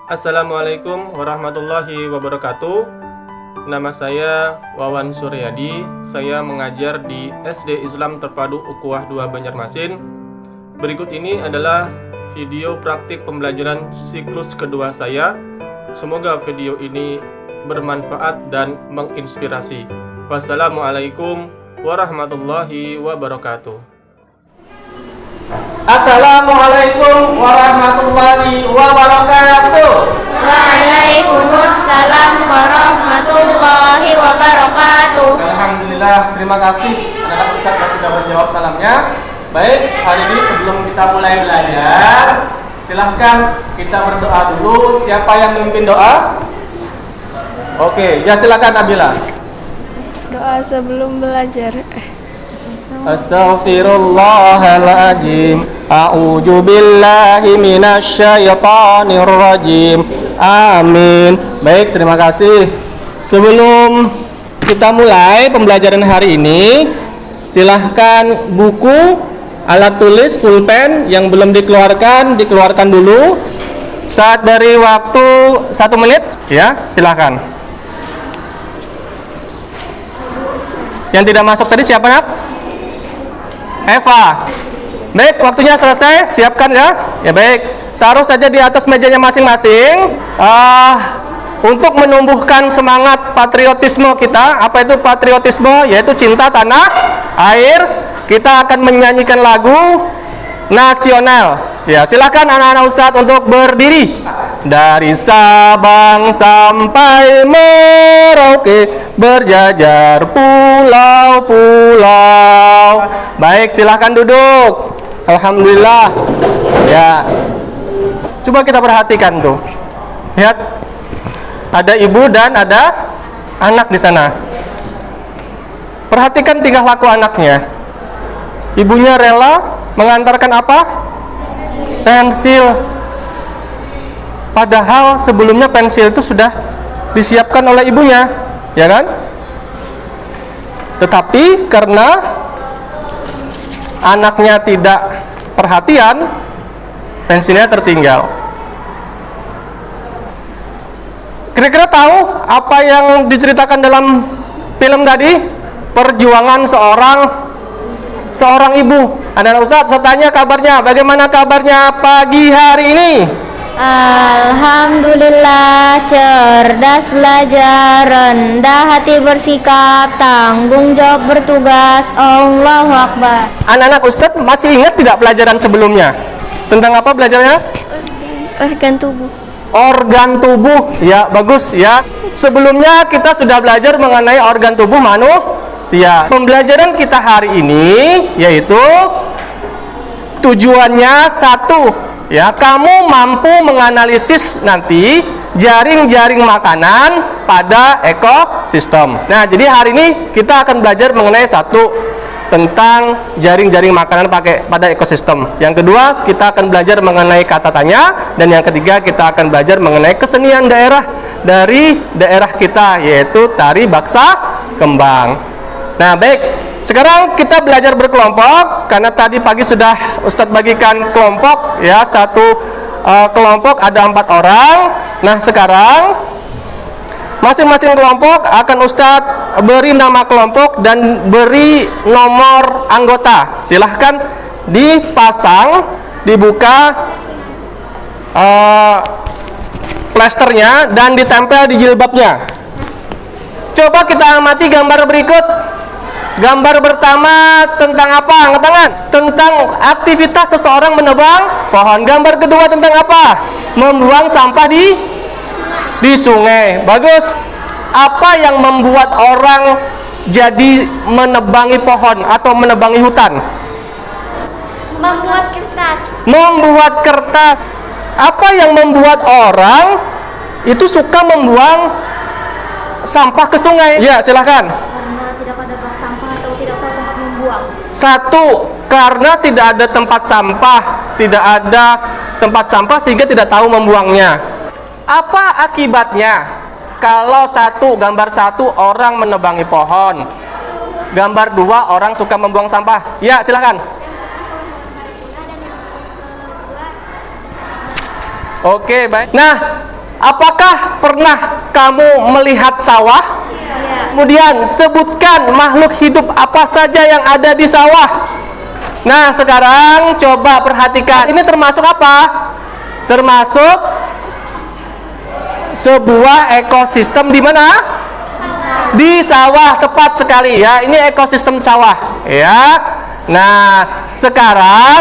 Assalamualaikum warahmatullahi wabarakatuh. Nama saya Wawan Suryadi. Saya mengajar di SD Islam Terpadu Ukhuwah 2 Banjarmasin. Berikut ini adalah video praktik pembelajaran siklus kedua saya. Semoga video ini bermanfaat dan menginspirasi. Wassalamualaikum warahmatullahi wabarakatuh. Assalamualaikum warahmatullahi wabarakatuh. Waalaikumsalam warahmatullahi wabarakatuh. Alhamdulillah, terima kasih anak-anak Ustaz yang sudah menjawab salamnya. Baik, hari ini sebelum kita mulai belajar, silahkan kita berdoa dulu. Siapa yang memimpin doa? Oke, ya silakan Nabila. Doa sebelum belajar. Astaghfirullahaladzim. A'udzu billahi minasyaitonir rajim. Amin. Baik, terima kasih. Sebelum kita mulai pembelajaran hari ini, silahkan buku, alat tulis, pulpen yang belum dikeluarkan dulu. Saat dari waktu 1 menit, ya, silahkan. Yang tidak masuk tadi siapa, Nak? Eva. Baik, waktunya selesai, siapkan ya. Ya baik, taruh saja di atas mejanya masing-masing. Untuk menumbuhkan semangat patriotisme kita. Apa itu patriotisme? Yaitu cinta tanah air. Kita akan menyanyikan lagu nasional. Ya, silakan anak-anak Ustadz untuk berdiri. Dari Sabang sampai Merauke, berjajar pulau-pulau. Baik, silahkan duduk. Alhamdulillah. Ya, coba kita perhatikan tuh. Lihat, ada ibu dan ada anak di sana. Perhatikan tingkah laku anaknya. Ibunya rela mengantarkan apa? Pensil. Padahal sebelumnya pensil itu sudah disiapkan oleh ibunya, ya kan? Tetapi karena anaknya tidak perhatian, pensilnya tertinggal. Kira-kira tahu apa yang diceritakan dalam film tadi? Perjuangan seorang ibu. Anak-anak Ustadz, saya tanya kabarnya, bagaimana kabarnya pagi hari ini? Alhamdulillah, cerdas belajar, rendah hati bersikap, tanggung jawab bertugas. Allahu Akbar. Anak-anak Ustadz masih ingat tidak pelajaran sebelumnya? Tentang apa belajarnya? Organ tubuh. Organ tubuh, ya bagus ya. Sebelumnya kita sudah belajar mengenai organ tubuh manusia. Pembelajaran kita hari ini yaitu tujuannya satu, ya, kamu mampu menganalisis nanti jaring-jaring makanan pada ekosistem. Nah, jadi hari ini kita akan belajar mengenai satu, tentang jaring-jaring makanan pada ekosistem. Yang kedua, kita akan belajar mengenai kata tanya. Dan yang ketiga, kita akan belajar mengenai kesenian daerah dari daerah kita, yaitu tari baksa kembang. Nah, baik. Sekarang kita belajar berkelompok. Karena tadi pagi sudah Ustadz bagikan kelompok, ya, satu kelompok ada 4 orang. Nah, sekarang masing-masing kelompok akan Ustadz beri nama kelompok dan beri nomor anggota. Silahkan dipasang, dibuka plasternya dan ditempel di jilbabnya. Coba kita amati gambar berikut. Gambar pertama tentang apa? Angkat tangan. Tentang aktivitas seseorang menebang pohon. Gambar kedua tentang apa? Membuang sampah di sungai. Bagus. Apa yang membuat orang jadi menebangi pohon atau menebangi hutan? Membuat kertas. Membuat kertas. Apa yang membuat orang itu suka membuang sampah ke sungai? Ya, silahkan. Karena tidak ada tempat sampah atau tidak tahu tempat membuang. Satu, karena tidak ada tempat sampah. Tidak ada tempat sampah sehingga tidak tahu membuangnya. Apa akibatnya? Kalau gambar satu orang menebangi pohon, gambar 2 orang suka membuang sampah. Ya, silakan. Oke, baik. Nah, Apakah pernah kamu melihat sawah? Kemudian sebutkan makhluk hidup apa saja yang ada di sawah. Nah, sekarang coba perhatikan. Ini termasuk apa? Termasuk sebuah ekosistem di mana? Di sawah, tepat sekali ya. Ini ekosistem sawah, ya. Nah, sekarang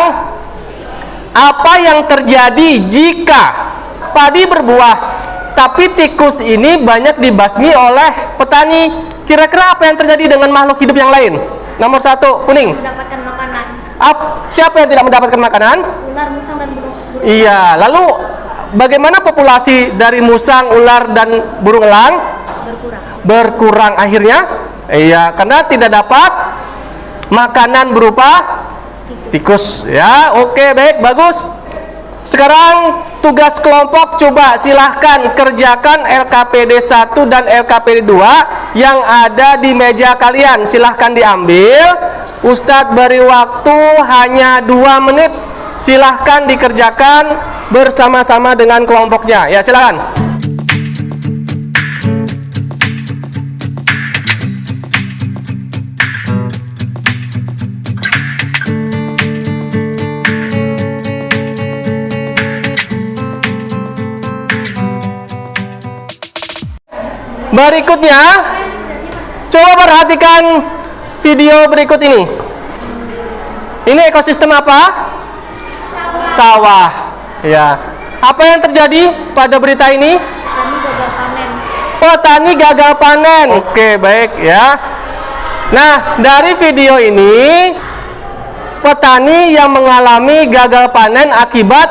apa yang terjadi jika padi berbuah, tapi tikus ini banyak dibasmi oleh petani? Kira-kira apa yang terjadi dengan makhluk hidup yang lain? Nomor 1, kuning. Mendapatkan makanan. Siapa yang tidak mendapatkan makanan? Ular, musang, dan burung. Iya, lalu bagaimana populasi dari musang, ular, dan burung elang? Berkurang akhirnya. Iya, karena tidak dapat makanan berupa tikus. Ya, oke, baik, bagus. Sekarang tugas kelompok, coba silahkan kerjakan LKPD 1 dan LKPD 2 yang ada di meja kalian. Silahkan diambil. Ustadz beri waktu hanya 2 menit. Silahkan dikerjakan bersama-sama dengan kelompoknya. Ya, silahkan. Berikutnya, coba perhatikan video berikut ini. Ini ekosistem apa? Sawah. Ya. Apa yang terjadi pada berita ini? Petani gagal panen. Petani gagal panen. Oke, baik ya. Nah, dari video ini, petani yang mengalami gagal panen akibat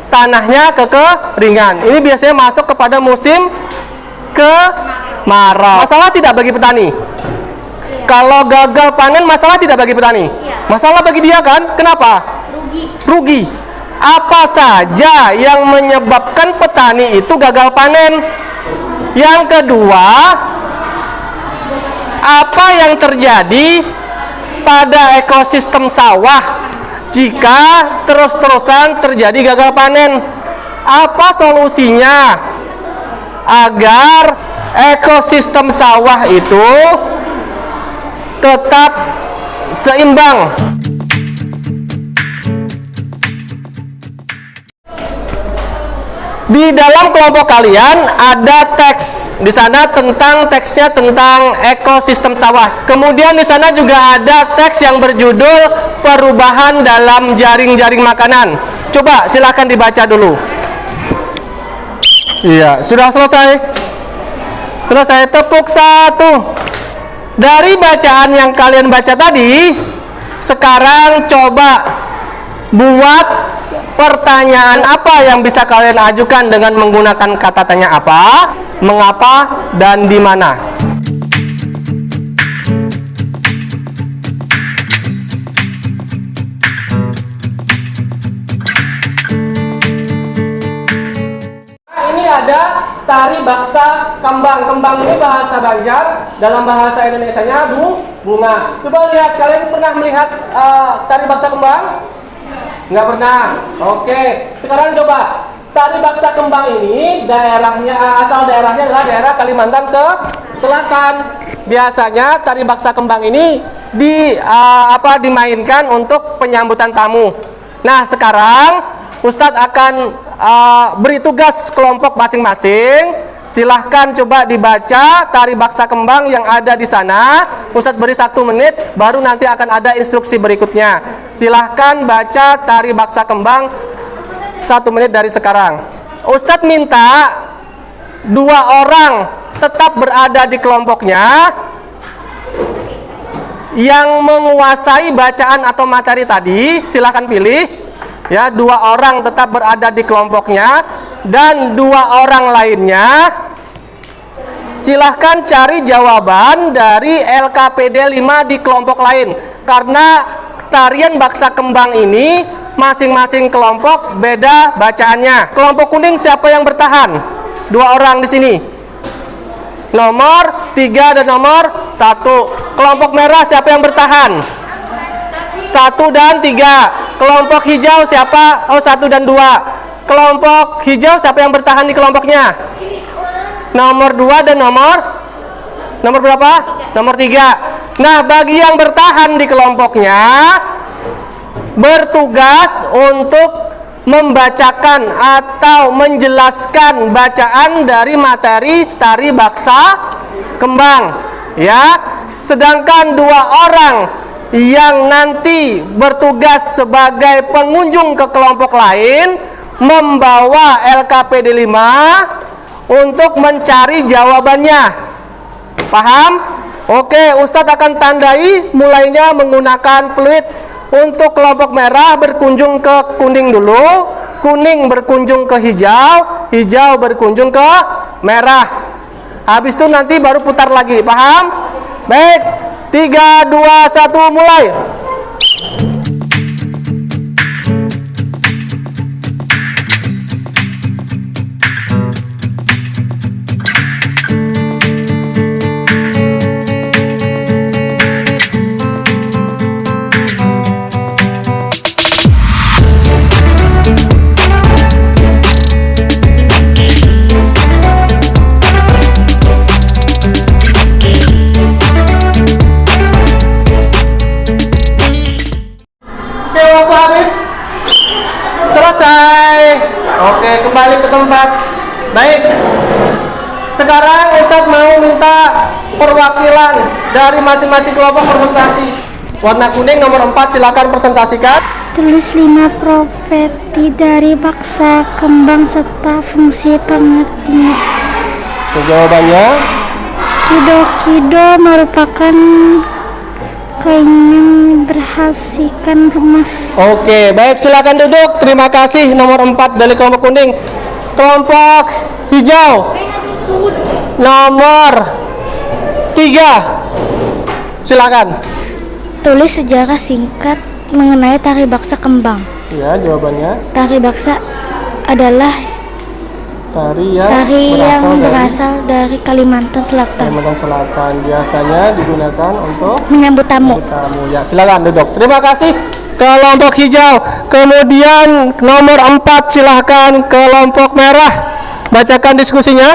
tanahnya kekeringan. Ini biasanya masuk kepada musim kemarau. Masalah tidak bagi petani? Kalau gagal panen masalah tidak bagi petani? Masalah bagi dia kan? Kenapa? Rugi. Apa saja yang menyebabkan petani itu gagal panen? Yang kedua, apa yang terjadi pada ekosistem sawah jika terus-terusan terjadi gagal panen? Apa solusinya agar ekosistem sawah itu tetap seimbang? Di dalam kelompok kalian ada teks di sana teksnya tentang ekosistem sawah. Kemudian di sana juga ada teks yang berjudul perubahan dalam jaring-jaring makanan. Coba silakan dibaca dulu. Iya, sudah selesai. Selesai, tepuk 1. Dari bacaan yang kalian baca tadi, sekarang coba buat pertanyaan apa yang bisa kalian ajukan dengan menggunakan kata tanya apa, mengapa, dan di mana. Ini ada tari baksa kembang. Kembang ini bahasa Banjar, dalam bahasa Indonesianya bunga. Coba lihat, kalian pernah melihat tari baksa kembang? Nggak pernah. Oke, sekarang coba tari baksa kembang ini asal daerahnya adalah daerah Kalimantan Selatan. Biasanya tari baksa kembang ini dimainkan untuk penyambutan tamu. Nah, sekarang Ustadz akan beri tugas kelompok masing-masing. Silahkan coba dibaca tari baksa kembang yang ada di sana. Ustadz beri 1 menit, baru nanti akan ada instruksi berikutnya. Silahkan baca tari baksa kembang 1 menit dari sekarang. Ustadz minta 2 orang tetap berada di kelompoknya yang menguasai bacaan atau materi tadi. Silahkan pilih ya, 2 orang tetap berada di kelompoknya, dan 2 orang lainnya silahkan cari jawaban dari LKPD 5 di kelompok lain. Karena tarian baksa kembang ini masing-masing kelompok beda bacaannya. Kelompok kuning siapa yang bertahan? 2 orang di sini. Nomor 3 dan nomor 1. Kelompok merah siapa yang bertahan? 1 dan 3. Kelompok hijau siapa? 1 dan 2. kelompok hijau siapa yang bertahan di kelompoknya? Nomor 2 dan nomor berapa? Nomor 3. Nah, bagi yang bertahan di kelompoknya bertugas untuk membacakan atau menjelaskan bacaan dari materi tari baksa kembang, ya. Sedangkan 2 orang yang nanti bertugas sebagai pengunjung ke kelompok lain membawa LKPD 5 untuk mencari jawabannya. Paham? Oke, Ustadz akan tandai mulainya menggunakan peluit. Untuk kelompok merah berkunjung ke kuning dulu, kuning berkunjung ke hijau, hijau berkunjung ke merah. Habis itu nanti baru putar lagi, paham? Baik, 3, 2, 1, mulai. Waktu habis selesai. Oke, kembali ke tempat. Baik, sekarang Ustadz mau minta perwakilan dari masing-masing kelompok presentasi. Warna kuning nomor 4, silakan presentasikan. Tulis 5 properti dari baksa kembang serta fungsi pengertian. Jawabannya Kido-kido merupakan kain yang berhasilkan emas. Oke, baik, silakan duduk. Terima kasih. Nomor 4 dari kelompok kuning. Kelompok hijau nomor 3, silakan. Tulis sejarah singkat mengenai tari baksa kembang. Ya, jawabannya Tari baksa adalah tari yang berasal dari Kalimantan Selatan. Kalimantan Selatan biasanya digunakan untuk Menyambut tamu. tamu. Ya, silakan duduk. Terima kasih kelompok hijau. Kemudian nomor 4, silahkan kelompok merah. Bacakan diskusinya.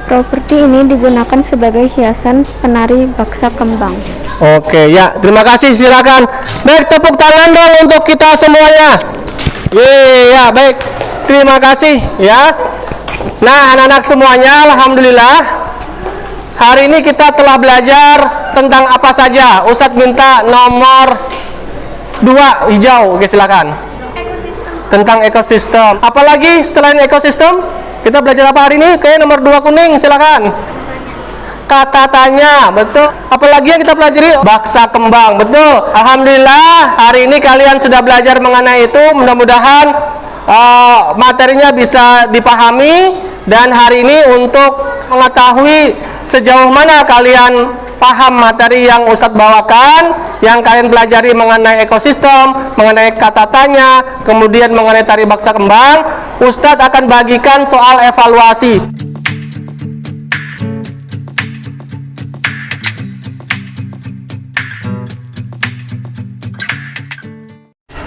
Properti ini digunakan sebagai hiasan penari baksa kembang. Oke, ya, terima kasih. Silakan. Baik, tepuk tangan dong untuk kita semuanya. Ya, baik. Terima kasih ya. Nah, anak-anak semuanya, alhamdulillah hari ini kita telah belajar tentang apa saja. Ustadz minta nomor 2 hijau. Oke, silakan. Tentang ekosistem. Apalagi selain ekosistem? Kita belajar apa hari ini? Oke, nomor 2 kuning, silakan. Kata tanya, betul. Apalagi yang kita pelajari? Baksa kembang, betul. Alhamdulillah hari ini kalian sudah belajar mengenai itu. Mudah-mudahan materinya bisa dipahami, dan hari ini untuk mengetahui sejauh mana kalian paham materi yang Ustadz bawakan, yang kalian pelajari mengenai ekosistem, mengenai kata tanya, kemudian mengenai tari baksa kembang, Ustadz akan bagikan soal evaluasi.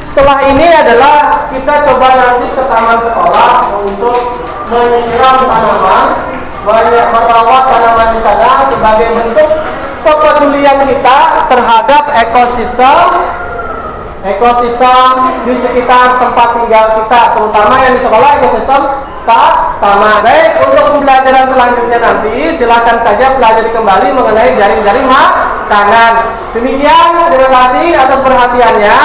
Setelah ini adalah kita coba nanti ke taman sekolah untuk menyiram tanaman, merawat tanaman di sana sebagai bentuk kepedulian kita terhadap ekosistem di sekitar tempat tinggal kita, terutama yang di sekolah ekosistem taman. Baik, untuk pembelajaran selanjutnya nanti silakan saja pelajari kembali mengenai jaring-jaring makanan. Demikian, terima kasih atas perhatiannya.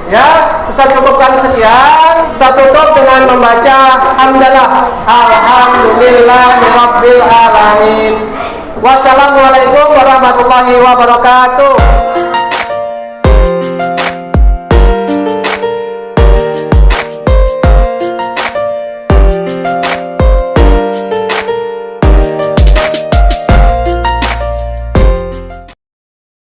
Ya, Ustaz cukupkan sekian. Ustaz tutup dengan membaca hamdalah alhamdulillahirabbil alamin. Wassalamualaikum warahmatullahi wabarakatuh.